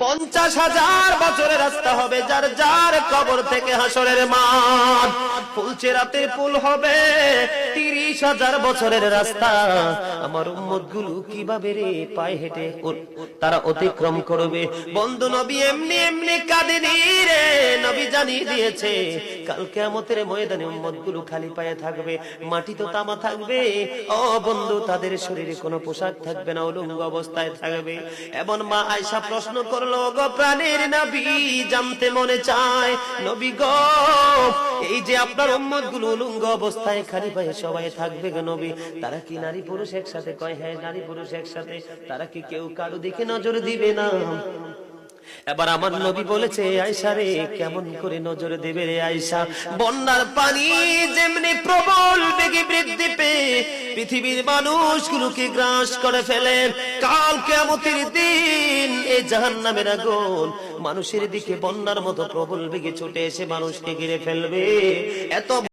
50,000 বছরের রাস্তা হবে, যার যার কবর থেকে হাসরের মাঠ। ফুলচেরাতে পুল হবে 30,000 বছরের রাস্তা। আমার উম্মত গুলো কিভাবে রে পায়ে হেঁটে তারা অতিক্রম করবে? বন্ধু নবী এমনি এমনি কাঁদেনি রে, নবী জানিয়ে দিয়েছে কাল কিয়ামতের ময়দানে উম্মত গুলো খালি পায়ে থাকবে, মাটি তো তামা থাকবে। ও বন্ধু, তাদের শরীরে কোনো পোশাক থাকবে না, উলঙ্গ অবস্থায় থাকবে। এমন মা আয়েশা প্রশ্ন করলো, গো প্রাণের নবী, জানতে মনে চায় নবী গো, এই যে আপনার উম্মত গুলো উলঙ্গ অবস্থায় খালি পায়ে সবাই থাকবে গো নবী, তারা কি নারী পুরুষ একসাথে? কয় হ্যাঁ, নারী পুরুষ একসাথে। তারা কি কেউ কারো দিকে নজর দিবে না? এবার আমার নবী বলেছে, আয়েশা রে, কেমন করে নজর দেবে রে আয়েশা? বন্যার পানি যেমনি প্রবল বেগে বৃদ্ধি পেয়ে পৃথিবীর মানুষগুলোকে গ্রাস করে ফেলে, কাল কিয়ামতের দিন এই জাহান্নামের আগুন মানুষের দিকে বন্যার মতো প্রবল বেগে ছুটে এসে মানুষকে ঘিরে ফেলবে। এত